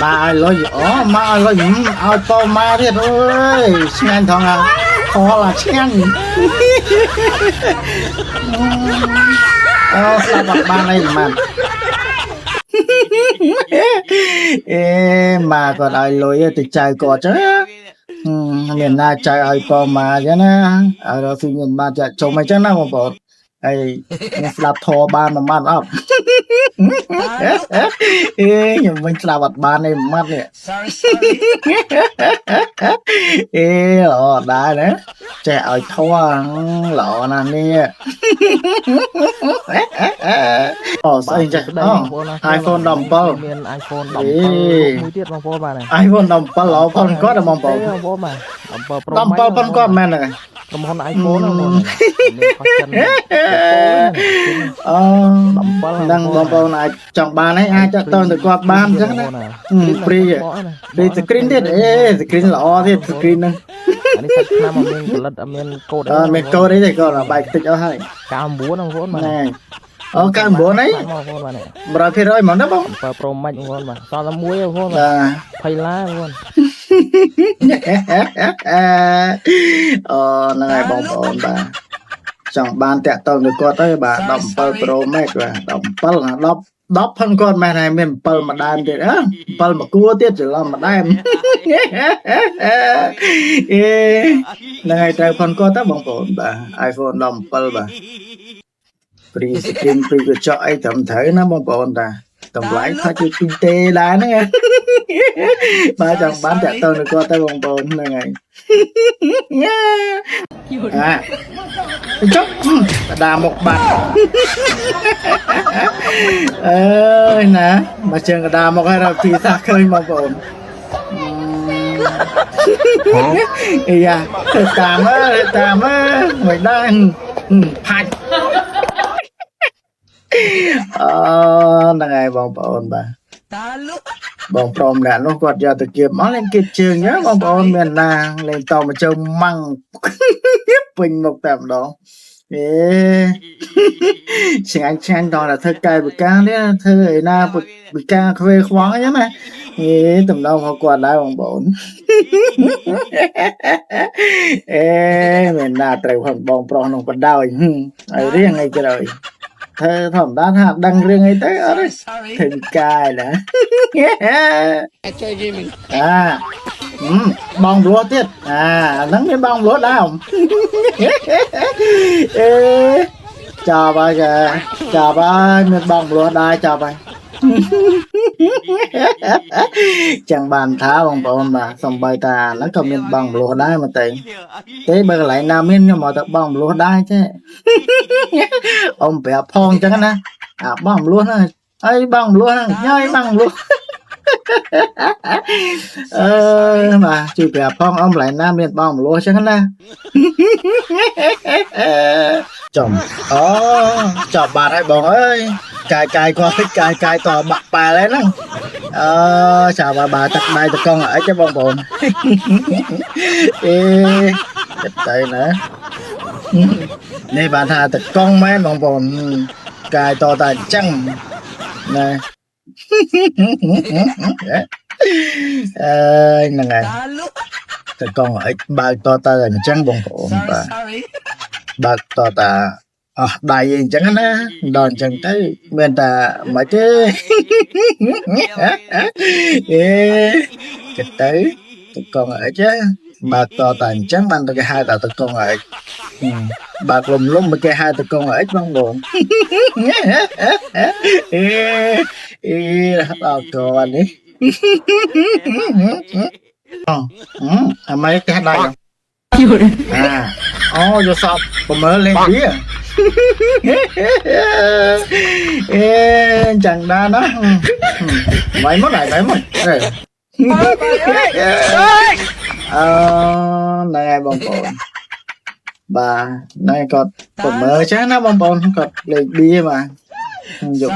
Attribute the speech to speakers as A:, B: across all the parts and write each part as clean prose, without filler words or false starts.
A: มาเลยอ๋อมาเลยเอาโตมาเรียบเอ้ยเชียนทองอ่ะพอละเชียนเอาสลับบ้านอะไรมันเอ๊มาก่อนไอ้เลยติดใจก่อนจ้ะเมียนน่าใจไอ้ปอมาจ้ะนะเราฟิเงินมาจะจงไม่จ้ะนะผมบอกไอ้สลับทอบ้านมันอัพยังไม่สลับบ้านในมัดเนี่ยหล่อได้นะจะเอาท่อหล่อนั่นเนี่ยอ๋อใส่ใจอ๋อiPhone ดำเปล่า
B: មាន iPhone 17មួយទៀតបងប្អូនបាទ
A: iPhone ดำเปล่าหล่อพันก้อนបងប្អូន
B: បងប្អូនបាទ17 Pro
A: ดำเปล่าพันก้อนแม่นเลย
B: ក្រុមហ៊ុន iPhone បងប្អូនមានខុសចិន
A: អូដឹងបងប្អូនអាចចង់បានហើយអាចតទៅគាត់បានអញ្ចឹងណាព្រីស្គ្រីនទៀតស្គ្រីនល្អទៀតស្គ្រីនហ្នឹង
B: អានេះសាច់ឆ្នាំអត់មានផលិតអត់មានកូដ
A: មានកូដអីទេគាត់បែកតិចអស់ហើយ
B: 99បងប្អូនបាទ
A: អូ99អី
B: បងប្អូនបាទ
A: 100%ហ្មងណាបង
B: 7 Pro Max បងប្អូនបាទសល់តែមួយបងប្អូន
A: បាទ
B: 20ឡាបងប្អូន
A: អូហ្នឹងហើយបងប្អូនបាទចង់បានតាក់ទងទៅគាត់ទៅបាទ17 Pro Max បាទ10ផនគាត់មែនហើយមាន7ម្ដាមទៀត7មកគួរទៀតច្រឡំម្ដាមហ្នឹងហើយត្រូវផនគាត់ទៅបងប្អូនបាទ iPhone 17បាទព្រីស្គ្រីនព្រីកញ្ចក់អីត្រឹមត្រូវណាបងប្អូនតាតម្លៃថាជាពីទេដែរហ្នឹងបាទចង់បានតាក់ទងទៅគាត់ទៅបងប្អូនហ្នឹងហើយចុះដាមកបាត់អើយណាមកជើងកដាមកឲ្យរកទីសាឃើញបងប្អូនអីយ៉ាទៅតាមមិនដឹងផាច់ហ្នឹងហើយបងប្អូនបាទបងប្រុសម្នាក់នោះគាត់យកទៅគៀបមកលេងគៀបជើងណាបងប្អូនមានណាលេងតមកជើងម៉ាំងពេញមុខតែម្ដងឆ្ងាញ់ដល់តែធ្វើកាយវិការនេះធ្វើឯណាវិការខ្វេខ្វងអញ្ចឹងណាតំណងរបស់គាត់ដែរបងប្អូនមានណាត្រូវបងប្រុសនោះក៏ដោយហើយរៀងអីក្រោយធ្វើធម្មតាថាដឹងរឿងអីទៅអត់ទេធ្វើកាយណា
C: ជួយយីមិន
A: បងប្រុសទៀតហ្នឹងមានបងប្រុសដែរចាប់ហើយមានបងប្រុសដែរចាប់ហើយchẳng bàn thảបងប្អូនបាទសំបីតាហ្នឹងក៏មានបងប្រុសដែរមកទេបើកន្លែងណាមានខ្ញុំមកទៅបងប្រុសដែរចេះអ៊ំប្រាប់ផងអញ្ចឹងណាបងប្រុសហ្នឹងអីបងប្រុសហ្នឹងញ៉ៃបងប្រុសបាទជួយប្រាប់ផងអ៊ំកន្លែងណាមានបងប្រុសអញ្ចឹងណាចំចាប់បាត់ហើយបងអើយកាយគាត់កាយតបាក់ប៉ែហើយហ្នឹងចាប់បាទឹកដៃតកង់អីទេបងប្អូនចិត្តទៅណានេះបានថាតកង់មែនបងប្អូនកាយតតែអញ្ចឹងណាហ្នឹងហើយតកង់អីបើកតតែអញ្ចឹងបងប្អូនបាទបើកតតាដៃអញ្ចឹងណាដល់អញ្ចឹងទៅមានតែមិនទេគិតទៅតកង់អីចាបើកតតាអញ្ចឹងបានទៅគេហៅថាតកង់អីបើកលំមកគេហៅតកង់អីបងបងដល់តនេះអាម៉េចគេដៃយកសពប្រមើលេងវាchẳng đa đó vậy mất này đấy mất này bông bồn bà này còn mở chứ nó bông bồn còn lên bia mà dùng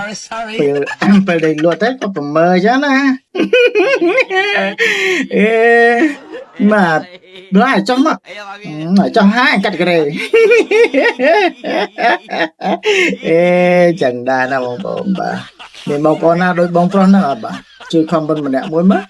A: phải đi luôn tết có mở chứ nó mà lại cho mặt cho hai cắt cái này chẳng đa nào bông bồn bà mình bông bồn nào đôi bông pro nó bà ជួយខំមិនម្នាក់មួយមក